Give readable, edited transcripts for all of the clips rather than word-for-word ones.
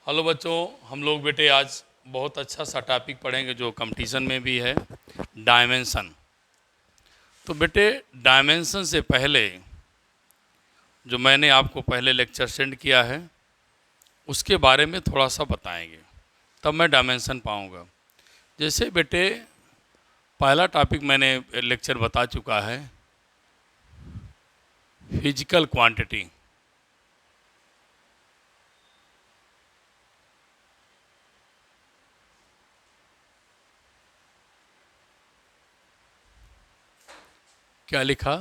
Hello बच्चों, हम लोग बेटे आज बहुत अच्छा सा टॉपिक पढ़ेंगे जो कंपटीशन में भी है, डायमेंशन। तो बेटे डायमेंशन से पहले जो मैंने आपको पहले लेक्चर सेंड किया है उसके बारे में थोड़ा सा बताएंगे, तब मैं डायमेंशन पाऊंगा। जैसे बेटे पहला टॉपिक मैंने लेक्चर बता चुका है, फिजिकल क्वांटिटी। क्या लिखा?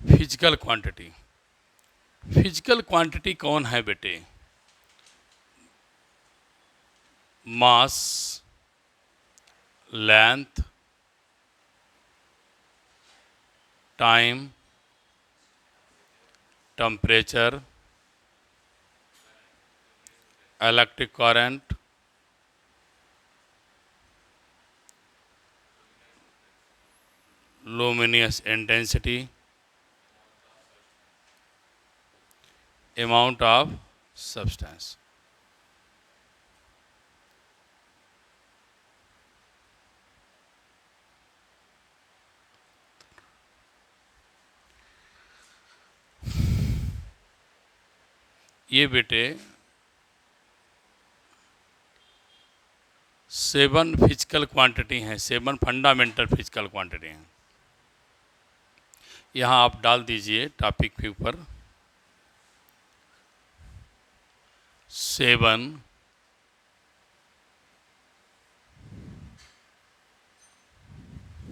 Physical quantity. फिजिकल क्वांटिटी कौन है बेटे? Mass, length, time, temperature, electric current, luminous intensity, amount of substance। ये बेटे 7 फिजिकल क्वांटिटी हैं, 7 फंडामेंटल फिजिकल क्वांटिटी हैं। यहाँ आप डाल दीजिए टॉपिक के ऊपर 7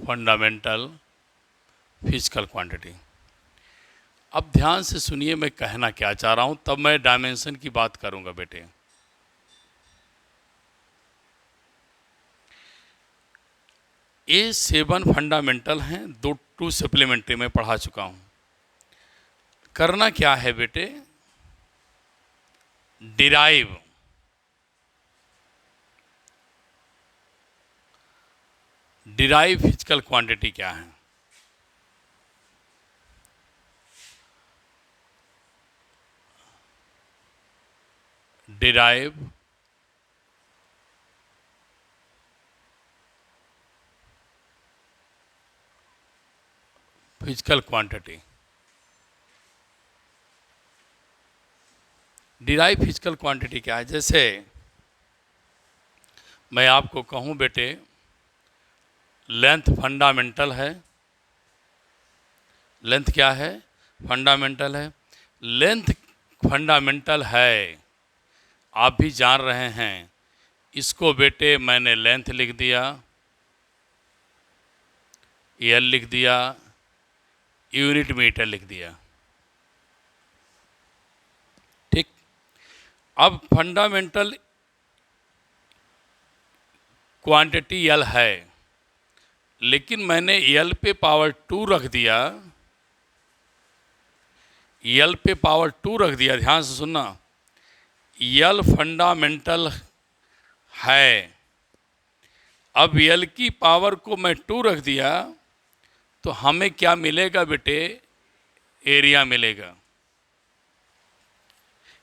फंडामेंटल फिजिकल क्वांटिटी। अब ध्यान से सुनिए मैं कहना क्या चाह रहा हूँ, तब मैं डायमेंशन की बात करूँगा बेटे। ये 7 फंडामेंटल हैं, 2 सप्लीमेंट्री में पढ़ा चुका हूँ। करना क्या है बेटे? डिराइव फिजिकल क्वांटिटी क्या है? Derive physical quantity. Derive physical quantity क्या है? जैसे मैं आपको कहूँ बेटे लेंथ फंडामेंटल है। लेंथ क्या है? फंडामेंटल है। लेंथ फंडामेंटल है, आप भी जान रहे हैं। इसको बेटे मैंने लेंथ लिख दिया, एल लिख दिया, यूनिट मीटर लिख दिया। ठीक। अब फंडामेंटल क्वांटिटी एल है, लेकिन मैंने एल पे पावर 2 रख दिया। एल पे पावर 2 रख दिया, ध्यान से सुनना। एल फंडामेंटल है, अब एल की पावर को मैं 2 रख दिया तो हमें क्या मिलेगा बेटे? एरिया मिलेगा।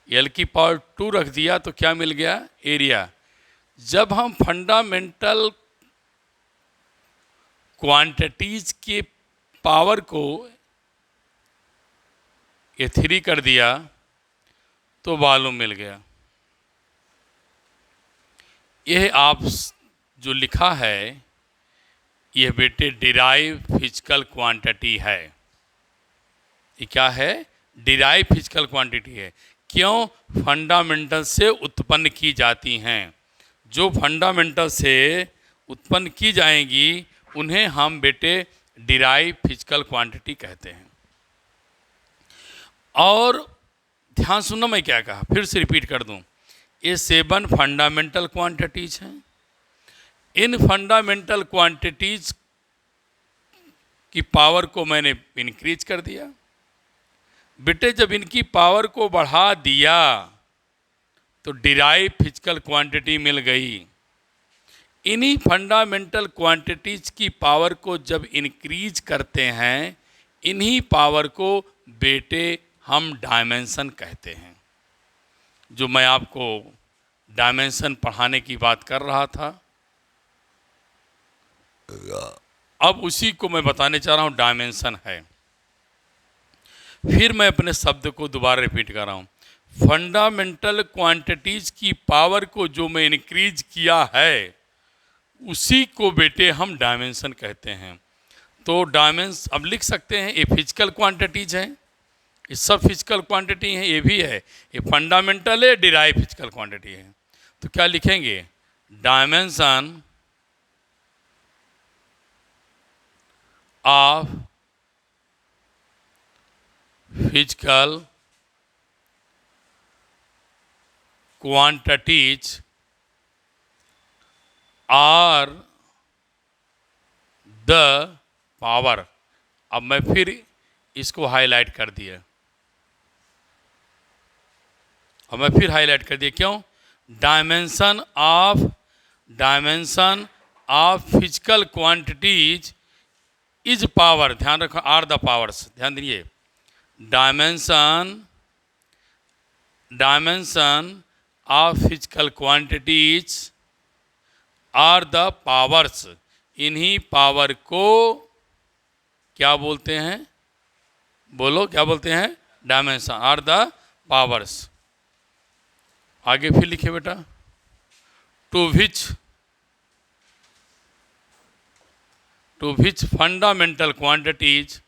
एल की पावर 2 रख दिया तो क्या मिल गया? एरिया। जब हम फंडामेंटल क्वांटिटीज के पावर को ये 3 कर दिया तो वॉल्यूम मिल गया। यह आप जो लिखा है यह बेटे डिराइव फिजिकल क्वांटिटी है। ये क्या है? डिराइव फिजिकल क्वांटिटी है। क्यों? फंडामेंटल से उत्पन्न की जाती हैं। जो फंडामेंटल से उत्पन्न की जाएंगी उन्हें हम बेटे डिराइव फिजिकल क्वांटिटी कहते हैं। और ध्यान सुनना मैं क्या कहा, फिर से रिपीट कर दूं। ये 7 फंडामेंटल क्वांटिटीज हैं। इन फंडामेंटल क्वांटिटीज की पावर को मैंने इंक्रीज कर दिया। बेटे जब इनकी पावर को बढ़ा दिया तो डिराइव फिजिकल क्वांटिटी मिल गई। इन्हीं फंडामेंटल क्वांटिटीज की पावर को जब इंक्रीज करते हैं, इन्हीं पावर को बेटे हम डायमेंशन कहते हैं। जो मैं आपको डायमेंशन पढ़ाने की बात कर रहा था, अब उसी को मैं बताने चाह रहा हूँ, डायमेंशन है। फिर मैं अपने शब्द को दोबारा रिपीट कर रहा हूँ। फंडामेंटल क्वांटिटीज की पावर को जो मैं इंक्रीज किया है, उसी को बेटे हम डायमेंशन कहते हैं। तो डायमेंशन अब लिख सकते हैं, ये फिजिकल क्वांटिटीज हैं, ये सब फिजिकल क्वांटिटी हैं, ये भी है, ये फंडामेंटल है, डिराइव फिजिकल क्वांटिटी है। तो क्या लिखेंगे? Dimension of physical quantities are the power. अब मैं फिर इसको हाईलाइट कर दिया, अब मैं फिर हाईलाइट कर दिया, क्यों? Dimension of physical quantities is power, ध्यान रखो, आर द पावर्स, ध्यान दीजिए। Dimension of physical quantities are the powers, इन्हीं पावर को क्या बोलते हैं? बोलो, क्या बोलते हैं? Dimension are the powers. आगे फिर लिखिए बेटा, to which fundamental quantities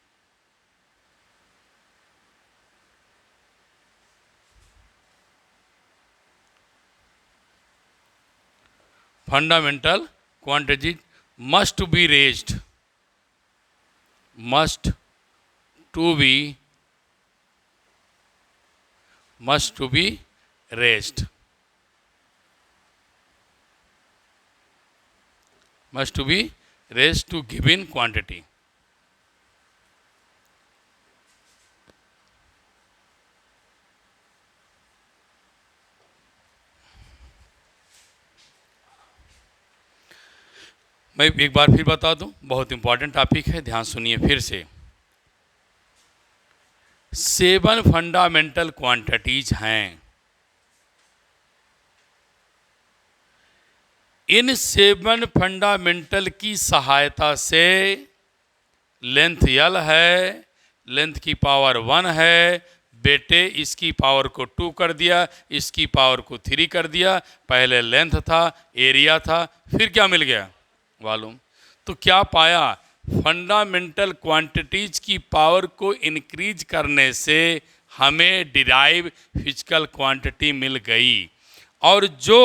must be raised, must to be raised, must to be raised to given quantity. मैं एक बार फिर बता दूं, बहुत इंपॉर्टेंट टॉपिक है, ध्यान सुनिए फिर से। 7 फंडामेंटल क्वांटिटीज हैं। इन 7 फंडामेंटल की सहायता से लेंथ L है, लेंथ की पावर 1 है, बेटे इसकी पावर को 2 कर दिया, इसकी पावर को 3 कर दिया। पहले लेंथ था, एरिया था, फिर क्या मिल गया? वॉल्यूम। तो क्या पाया? फंडामेंटल क्वांटिटीज की पावर को इंक्रीज करने से हमें डिराइव फिजिकल क्वांटिटी मिल गई। और जो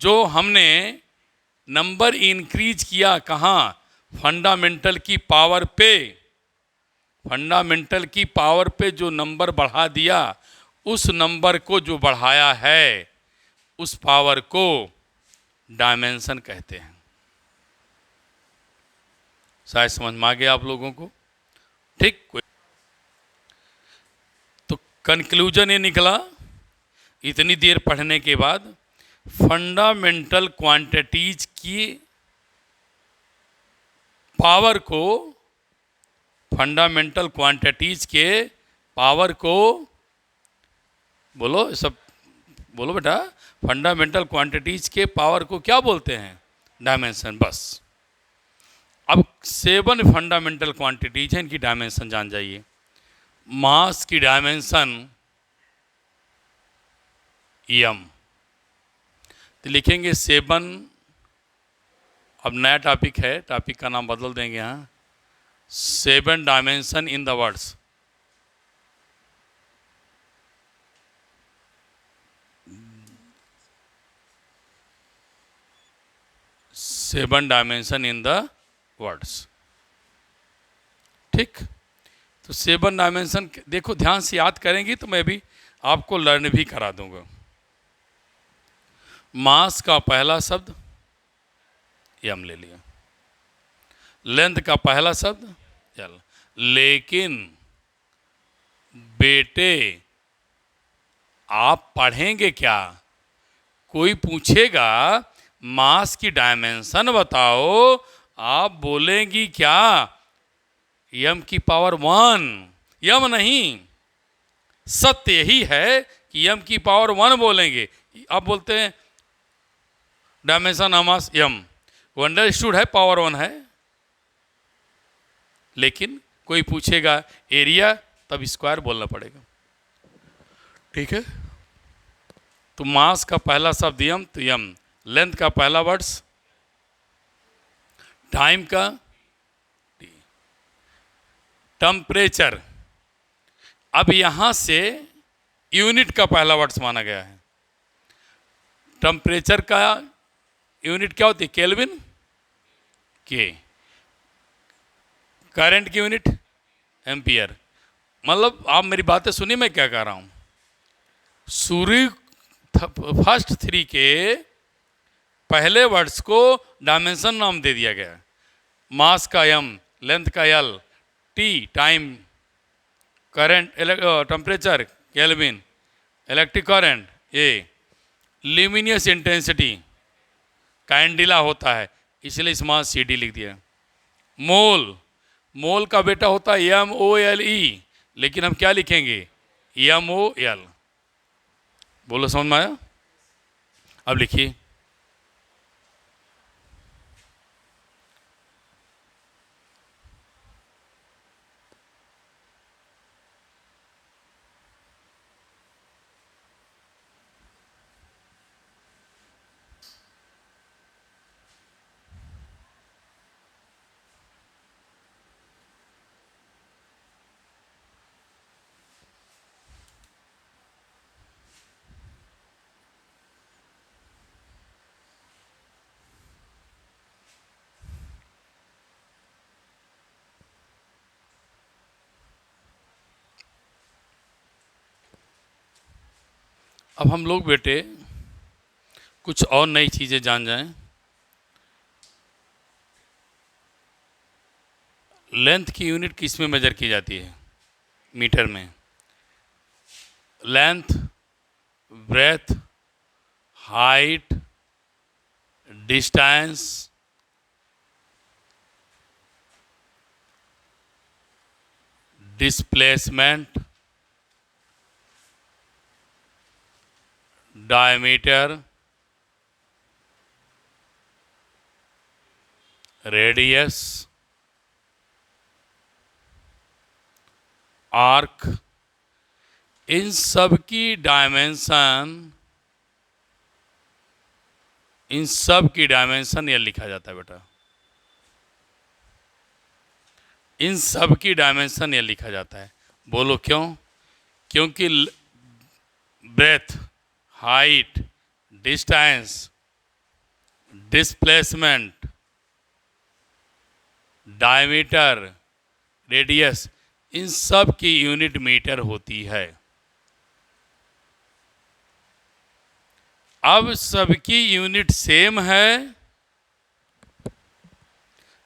जो हमने नंबर इंक्रीज किया, कहाँ? फंडामेंटल की पावर पे। फंडामेंटल की पावर पे जो नंबर बढ़ा दिया, उस नंबर को जो बढ़ाया है, उस पावर को डायमेंशन कहते हैं। शायद समझ में आ गया आप लोगों को? ठीक। तो कंक्लूजन ये निकला इतनी देर पढ़ने के बाद, फंडामेंटल क्वांटिटीज की पावर को, फंडामेंटल क्वांटिटीज के पावर को, बोलो सब, बोलो बेटा, फंडामेंटल क्वांटिटीज के पावर को क्या बोलते हैं? डायमेंशन। बस अब 7 फंडामेंटल क्वांटिटीज हैं, इनकी डायमेंशन जान जाइए। मास की डायमेंशन m, तो लिखेंगे 7। अब नया टॉपिक है, टॉपिक का नाम बदल देंगे यहाँ, 7 dimension in the words. Seven dimension in the words. ठीक। तो 7 डायमेंशन देखो, ध्यान से याद करेंगे तो मैं भी आपको लर्न भी करा दूंगा। मास का पहला शब्द m ले लिया, लेंथ का पहला शब्द l। लेकिन बेटे आप पढ़ेंगे क्या? कोई पूछेगा मास की डायमेंशन बताओ, आप बोलेंगी क्या? m की पावर 1, m नहीं, सत्य यही है कि m की पावर 1 बोलेंगे। आप बोलते हैं डायमेंशन ऑफ मास m, वो अंडरस्टूड है, पावर 1 है। लेकिन कोई पूछेगा एरिया, तब स्क्वायर बोलना पड़ेगा। ठीक है, तो मास का पहला शब्द m, तो m, लेंथ का पहला वर्ड्स, टाइम का t, टेम्परेचर। अब यहां से यूनिट का पहला वर्ड्स माना गया है। टेम्परेचर का यूनिट क्या होती है? केल्विन के। करंट की यूनिट एम्पियर। मतलब आप मेरी बातें सुनिए, मैं क्या कह रहा हूं। सूर्य फर्स्ट 3 के पहले वर्ड्स को डायमेंशन नाम दे दिया गया। मास का m, लेंथ का l, t time, current temperature kelvin, electric current A, luminous intensity candela होता है, इसलिए इस मास CD लिख दिया। मोल, मोल का बेटा होता है MOLE, लेकिन हम क्या लिखेंगे? MOL। बोलो, समझ में आया? अब लिखिए, अब हम लोग बेटे कुछ और नई चीजें जान जाएं। लेंथ की यूनिट किस में मेजर की जाती है? मीटर में। Length, breadth, height, distance, displacement, diameter, radius, arc, इन सब की डायमेंशन ये लिखा जाता है बेटा। इन सब की डायमेंशन ये लिखा जाता है। बोलो क्यों? क्योंकि breadth, height, distance, displacement, diameter, radius, इन सब की यूनिट मीटर होती है। अब सबकी यूनिट सेम है।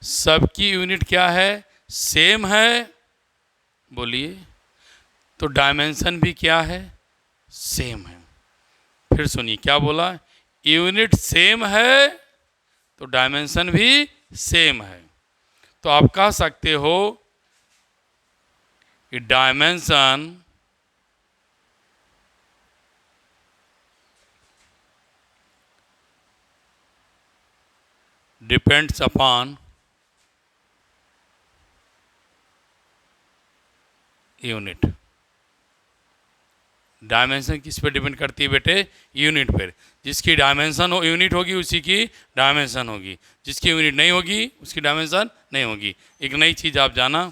सबकी यूनिट क्या है? सेम है। बोलिए, तो डायमेंशन भी क्या है? सेम है। फिर सुनिए क्या बोला, यूनिट सेम है तो डायमेंशन भी सेम है। तो आप कह सकते हो कि dimension depends upon unit. Dimension किस पे डिपेंड करती है बेटे? यूनिट पर। जिसकी डायमेंशन हो यूनिट होगी उसी की डायमेंशन होगी, जिसकी यूनिट नहीं होगी उसकी डायमेंशन नहीं होगी। एक नई चीज़ आप जाना,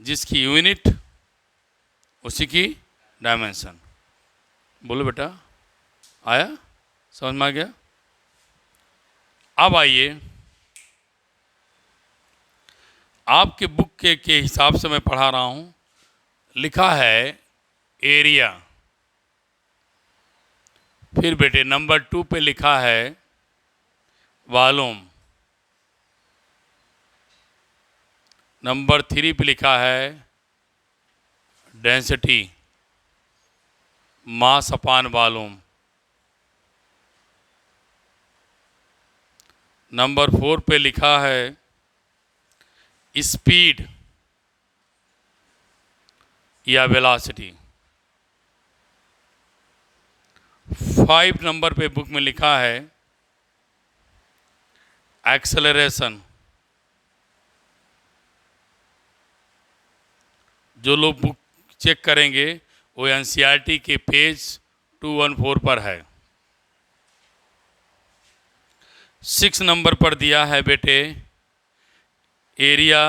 जिसकी यूनिट उसी की डायमेंशन। बोलो बेटा, आया? समझ में आ गया? अब आइए, आपके बुक के हिसाब से मैं पढ़ा रहा हूँ। लिखा है एरिया, फिर बेटे नंबर 2 पे लिखा है वॉल्यूम, नंबर 3 पे लिखा है density, mass upon volume, number 4 पे लिखा है स्पीड या वेलोसिटी। 5 नंबर पे बुक में लिखा है एक्सेलरेशन। जो लोग बुक चेक करेंगे वो एनसीईआरटी के पेज 214 पर है। 6 नंबर पर दिया है बेटे एरिया,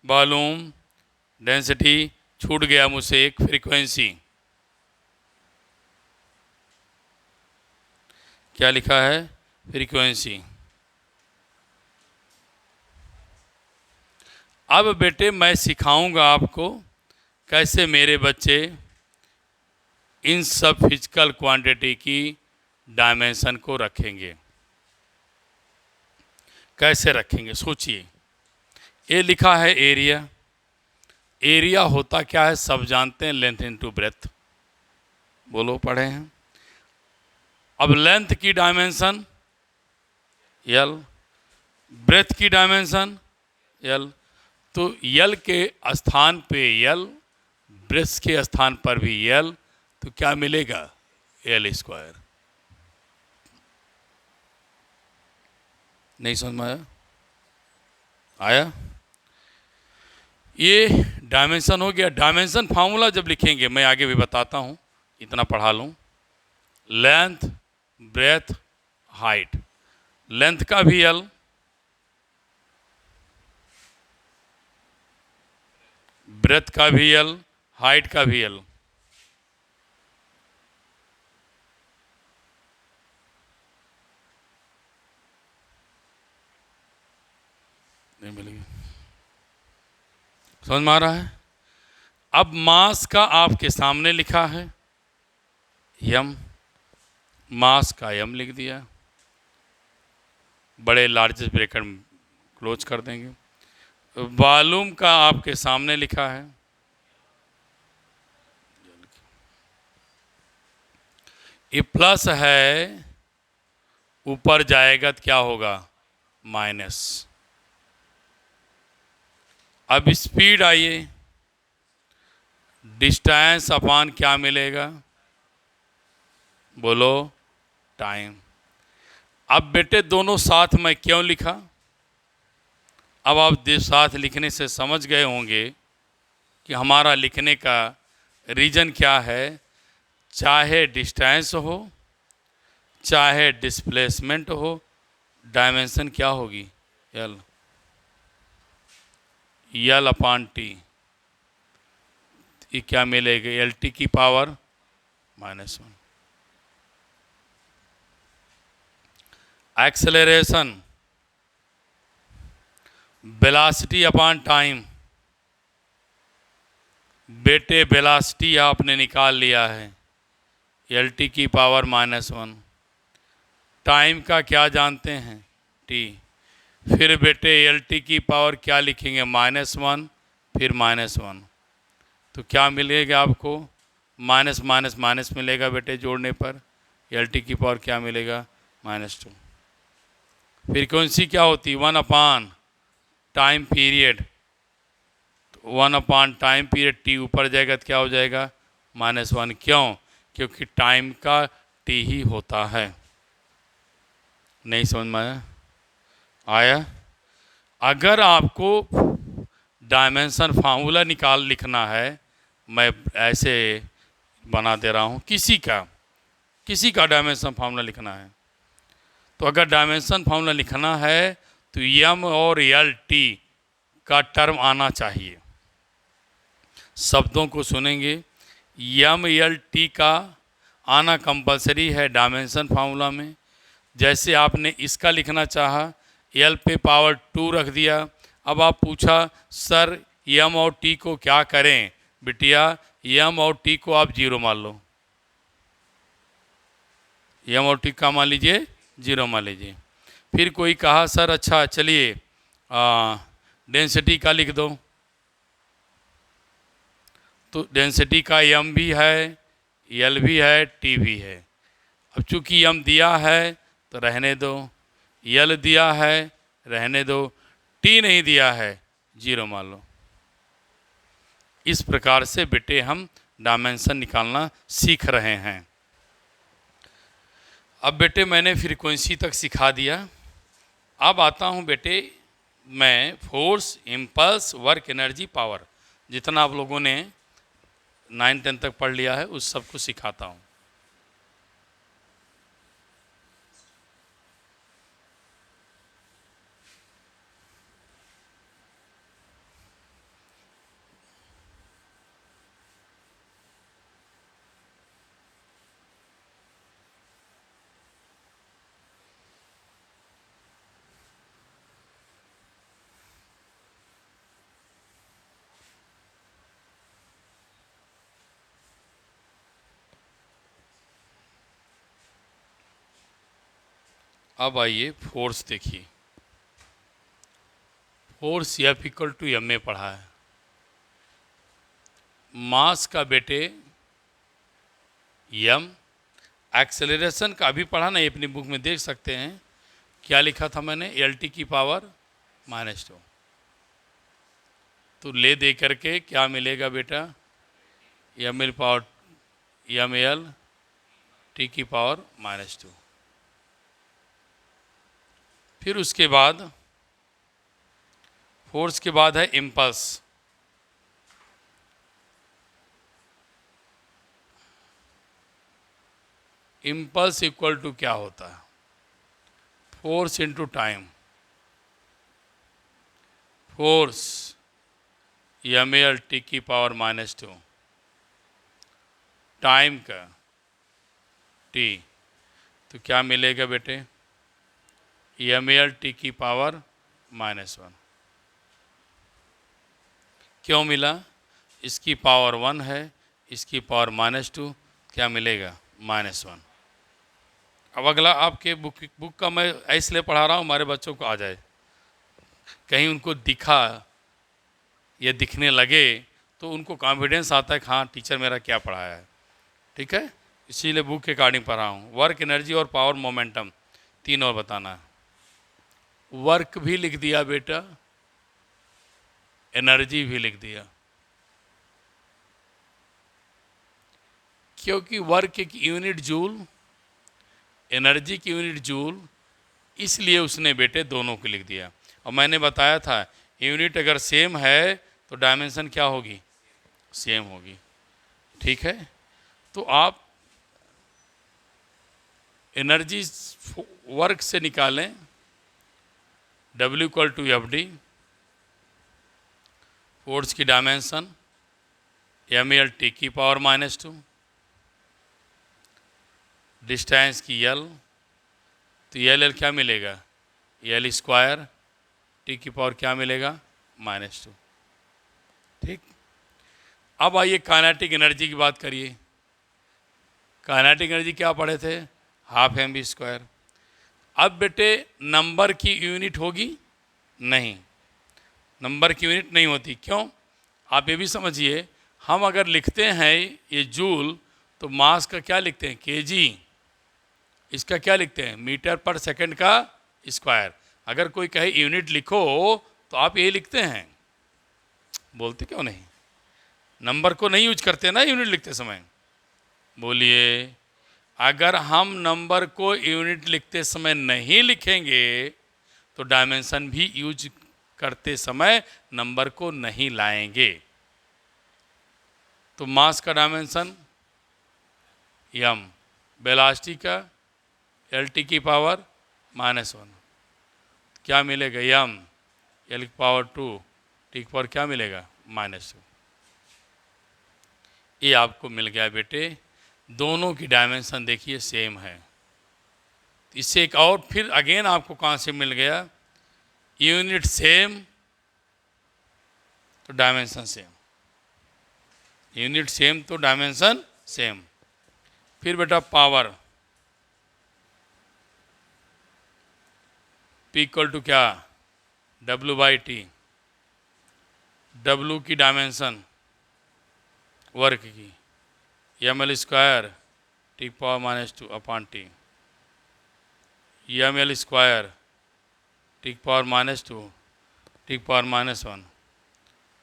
वॉल्यूम, डेंसिटी, छूट गया मुझसे एक फ्रीक्वेंसी। क्या लिखा है? फ्रीक्वेंसी। अब बेटे मैं सिखाऊंगा आपको कैसे मेरे बच्चे इन सब फिजिकल क्वांटिटी की डायमेंशन को रखेंगे। कैसे रखेंगे सोचिए। ये लिखा है एरिया। एरिया होता क्या है सब जानते हैं, लेंथ इनटू ब्रेथ। बोलो पढ़े हैं। अब लेंथ की डायमेंशन यल, ब्रेथ की डायमेंशन यल। तो यल के स्थान पे यल, ब्रेथ के स्थान पर भी यल, तो क्या मिलेगा? L square. नहीं समझ में आया? आया? ये डायमेंशन हो गया। डायमेंशन फार्मूला जब लिखेंगे मैं आगे भी बताता हूँ, इतना पढ़ा लूँ। Length, breadth, height. लेंथ का भी एल, ब्रेथ का भी एल, हाइट का भी एल। नहीं मिलेगी। समझ में आ रहा है? अब मास का आपके सामने लिखा है यम, मास का यम लिख दिया, बड़े लार्जेस्ट ब्रैकेट क्लोज कर देंगे। वॉल्यूम का आपके सामने लिखा है, ये प्लस है, ऊपर जाएगा तो क्या होगा? माइनस। अब स्पीड आइए, डिस्टेंस अपान क्या मिलेगा? बोलो टाइम। अब बेटे दोनों साथ में क्यों लिखा? अब आप साथ लिखने से समझ गए होंगे कि हमारा लिखने का रीजन क्या है। चाहे डिस्टेंस हो, चाहे डिस्प्लेसमेंट हो, डायमेंशन क्या होगी? यल, यल अपान टी। ये क्या मिलेगा? एल टी की पावर -1। एक्सेलरेशन, वेलोसिटी अपान टाइम। बेटे वेलोसिटी आपने निकाल लिया है, एल टी की पावर -1। टाइम का क्या जानते हैं? टी। फिर बेटे एल टी की पावर क्या लिखेंगे? -1, फिर -1। तो क्या मिलेगा आपको? माइनस माइनस माइनस मिलेगा बेटे जोड़ने पर। एल टी की पावर क्या मिलेगा? -2। फ्रीक्वेंसी क्या होती है? 1 अपान टाइम पीरियड। 1 अपान टाइम पीरियड, टी ऊपर जाएगा तो क्या हो जाएगा? -1। क्यों? क्योंकि टाइम का टी ही होता है। नहीं समझ में आया? आया? अगर आपको डायमेंशन फार्मूला लिखना है, मैं ऐसे बना दे रहा हूँ, किसी का डायमेंशन फार्मूला लिखना है, तो अगर डायमेंशन फार्मूला लिखना है तो यम और एल टी का टर्म आना चाहिए। शब्दों को सुनेंगे, यम एल टी का आना कंपलसरी है डायमेंशन फार्मूला में। जैसे आपने इसका लिखना चाहा, एल पे पावर 2 रख दिया। अब आप पूछा सर यम और टी को क्या करें? बिटिया यम और टी को आप 0 मान लो। यम और टी का मान लीजिए 0 मान लीजिए। फिर कोई कहा सर अच्छा चलिए डेंसिटी का लिख दो, तो डेंसिटी का यम भी है, एल भी है, टी भी है। अब चूंकि यम दिया है तो रहने दो, यल दिया है, रहने दो, टी नहीं दिया है, 0 मान लो। इस प्रकार से बेटे हम डायमेंशन निकालना सीख रहे हैं। अब बेटे मैंने फ्रीक्वेंसी तक सिखा दिया। अब आता हूँ बेटे मैं force, impulse, work, energy, power, जितना आप लोगों ने 9-10 तक पढ़ लिया है उस सब को सिखाता हूँ। अब आइए फोर्स देखिए। Force F equal to M में पढ़ा है। मास का बेटे एम, एक्सेलरेशन का भी पढ़ा ना, अपनी बुक में देख सकते हैं क्या लिखा था मैंने, LT की पावर -2। तो ले दे करके क्या मिलेगा बेटा, ML पावर ML T की पावर -2। फिर उसके बाद फोर्स के बाद है इम्पल्स। इम्पल्स इक्वल टू क्या होता है, force into time. Force ML T की पावर -2, टाइम का T, तो क्या मिलेगा बेटे, ML T की पावर -1। क्यों मिला, इसकी पावर 1 है, इसकी पावर -2, क्या मिलेगा, -1। अब अगला आपके बुक का मैं इसलिए पढ़ा रहा हूँ हमारे बच्चों को आ जाए, कहीं उनको दिखा या दिखने लगे तो उनको कॉन्फिडेंस आता है कि हाँ टीचर मेरा क्या पढ़ाया है। ठीक है, इसीलिए बुक के अकॉर्डिंग पढ़ा हूँ। वर्क, एनर्जी और पावर, मोमेंटम, 3 और बताना है। वर्क भी लिख दिया बेटा, एनर्जी भी लिख दिया, क्योंकि वर्क एक यूनिट जूल, एनर्जी की यूनिट जूल, इसलिए उसने बेटे दोनों को लिख दिया। और मैंने बताया था यूनिट अगर सेम है तो डायमेंशन क्या होगी, सेम होगी। ठीक है, तो आप एनर्जी वर्क से निकालें, W equal to FD, force की डायमेंशन ML T की पावर -2, डिस्टेंस की L, तो LL क्या मिलेगा, L स्क्वायर, T की पावर क्या मिलेगा, -2। ठीक, अब आइए काइनेटिक एनर्जी की बात करिए। काइनेटिक एनर्जी क्या पढ़े थे, ½ mv²। अब बेटे नंबर की यूनिट होगी, नहीं, नंबर की यूनिट नहीं होती। क्यों, आप ये भी समझिए, हम अगर लिखते हैं ये जूल तो मास का क्या लिखते हैं, केजी, इसका क्या लिखते हैं, मीटर पर सेकंड का स्क्वायर। अगर कोई कहे यूनिट लिखो तो आप ये लिखते हैं, बोलते क्यों नहीं, नंबर को नहीं यूज करते ना यूनिट लिखते समय। बोलिए, अगर हम नंबर को यूनिट लिखते समय नहीं लिखेंगे तो डायमेंशन भी यूज करते समय नंबर को नहीं लाएंगे। तो मास का डायमेंशन m, वेलोसिटी का LT की पावर -1, क्या मिलेगा, m L की पावर 2, T की पावर क्या मिलेगा, -2। ये आपको मिल गया बेटे, दोनों की डायमेंशन देखिए सेम है। इससे एक और फिर अगेन आपको कहाँ से मिल गया, यूनिट सेम तो डायमेंशन सेम, यूनिट सेम तो डायमेंशन सेम। फिर बेटा पावर, P इक्वल टू क्या, W/T, W की डायमेंशन वर्क की, ML स्क्वायर T की power -2 upon T, ML square T की पावर -2 टी की पावर -1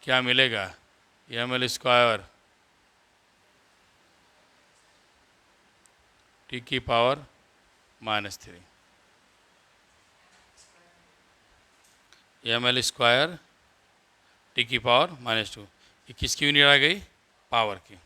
क्या मिलेगा? ml स्क्वायर टी की पावर -3 ml स्क्वायर टी की पावर -2। ये किसकी यूनिट आ गई? पावर की।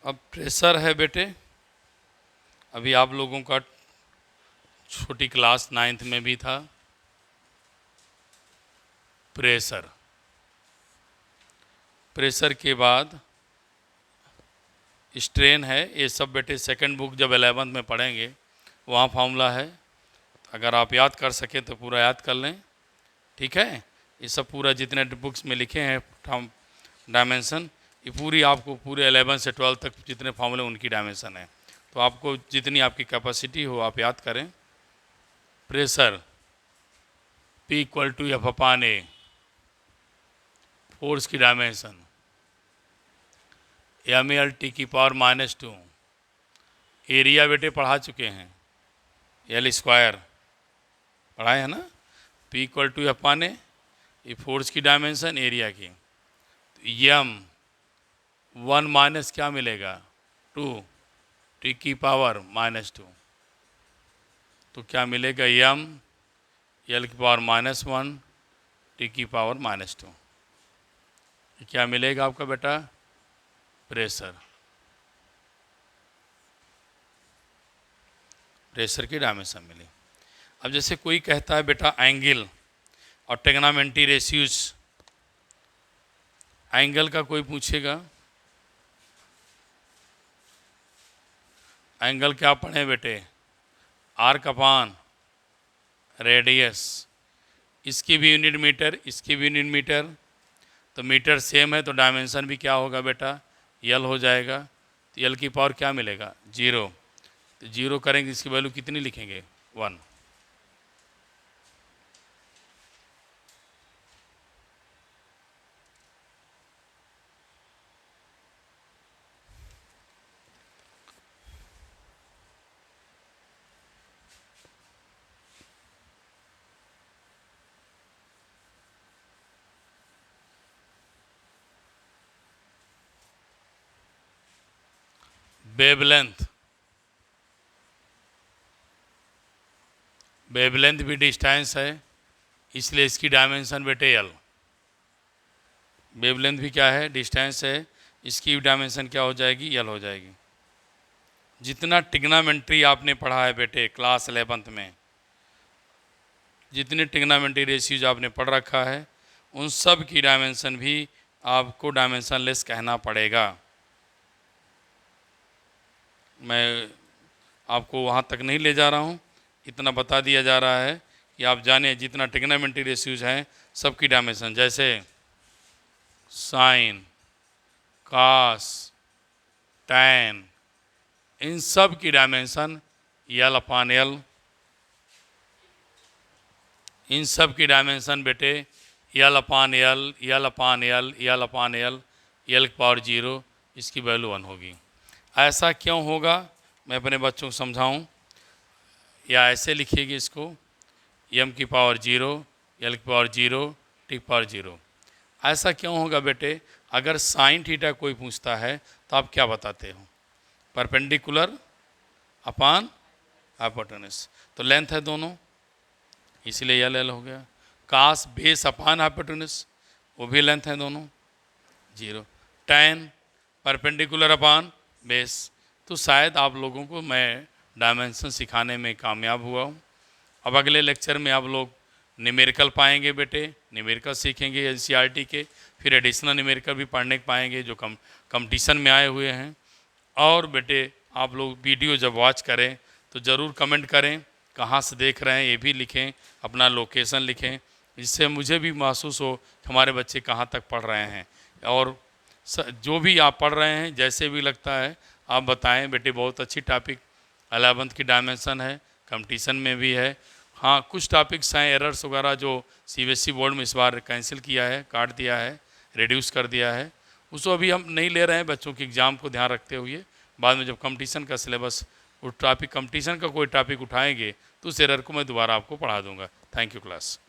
अब प्रेशर है बेटे, अभी आप लोगों का छोटी क्लास 9th में भी था प्रेशर। प्रेशर के बाद स्ट्रेन है। ये सब बेटे सेकंड बुक जब 11th में पढ़ेंगे वहाँ फार्मूला है, अगर आप याद कर सकें तो पूरा याद कर लें, ठीक है। ये सब पूरा जितने बुक्स में लिखे हैं डायमेंशन, ये पूरी आपको पूरे 11 से 12 तक जितने फार्मूले उनकी डायमेंशन है। तो आपको जितनी आपकी कैपेसिटी हो आप याद करें। प्रेशर P = F/A, फोर्स की डायमेंशन ml टी की पावर -2, एरिया बेटे पढ़ा चुके हैं, L स्क्वायर पढ़ाए है ना। P = F/A, ये फोर्स की डायमेंशन एरिया की। m 1 माइनस क्या मिलेगा? 2 टी की पावर -2, तो क्या मिलेगा? m L की पावर -1 टी की पावर -2, क्या मिलेगा आपका बेटा? प्रेशर। प्रेशर की डायमेंशन मिली। अब जैसे कोई कहता है बेटा एंगल और ट्रिग्नोमेट्री रेशियोज, एंगल का कोई पूछेगा, एंगल क्या पढ़े बेटे? आर्क अपान रेडियस, इसकी भी यूनिट मीटर, इसकी भी यूनिट मीटर, तो मीटर सेम है तो डायमेंशन भी क्या होगा बेटा? यल हो जाएगा। तो यल की पावर क्या मिलेगा? 0। तो 0 करेंगे, इसकी वैल्यू कितनी लिखेंगे? 1। वेवलेंथ, वेवलेंथ भी डिस्टेंस है, इसलिए इसकी डायमेंशन बेटे यल। वेवलेंथ भी क्या है? डिस्टेंस है, इसकी डायमेंशन क्या हो जाएगी? यल हो जाएगी। जितना ट्रिग्नोमेट्री आपने पढ़ा है बेटे क्लास 11th में, जितने ट्रिग्नोमेट्री रेशियोज आपने पढ़ रखा है उन सब की डायमेंशन भी आपको डायमेंशन लेस कहना पड़ेगा। मैं आपको वहाँ तक नहीं ले जा रहा हूँ, इतना बता दिया जा रहा है कि आप जाने जितना ट्रिग्नोमेट्री रेशियोज हैं सबकी डायमेंशन, जैसे साइन, कास, टैन, इन सब की डायमेंशन L/L, इन सब की डायमेंशन बेटे L/L, L/L, L/L, L की पावर 0, इसकी वैल्यू 1 होगी। ऐसा क्यों होगा मैं अपने बच्चों को समझाऊं, या ऐसे लिखिएगा इसको, m की पावर 0, L की पावर 0, T की पावर 0। ऐसा क्यों होगा बेटे? अगर साइन थीटा कोई पूछता है तो आप क्या बताते हो? परपेंडिकुलर अपान हाइपोटेनस, तो लेंथ है दोनों, इसलिए L हो गया। कास बेस अपान हाइपोटेनस, वो भी लेंथ है दोनों, 0। टैन परपेंडिकुलर अपान बेस, तो शायद आप लोगों को मैं डायमेंशन सिखाने में कामयाब हुआ हूँ। अब अगले लेक्चर में आप लोग न्यूमेरिकल पाएंगे बेटे, न्यूमेरिकल सीखेंगे एनसीईआरटी के, फिर एडिशनल न्यूमेरिकल भी पढ़ने पाएंगे जो कंपटीशन में आए हुए हैं। और बेटे आप लोग वीडियो जब वॉच करें तो ज़रूर कमेंट करें, कहाँ से देख रहे हैं ये भी लिखें, अपना लोकेशन लिखें, जिससे मुझे भी महसूस हो कि हमारे बच्चे कहाँ तक पढ़ रहे हैं। और जो भी आप पढ़ रहे हैं जैसे भी लगता है आप बताएं बेटे। बहुत अच्छी टॉपिक 11th की डायमेंशन है, कंपटीशन में भी है। हाँ, कुछ टॉपिक्स हैं एरर्स वगैरह जो सीबीएसई बोर्ड में इस बार कैंसिल किया है, काट दिया है, रिड्यूस कर दिया है, उसको अभी हम नहीं ले रहे हैं बच्चों के एग्ज़ाम को ध्यान रखते हुए। बाद में जब कंपटीशन का सिलेबस वो टॉपिक कंपटीशन का कोई टॉपिक उठाएंगे तो उस एरर को मैं दोबारा आपको पढ़ा दूंगा। Thank you class.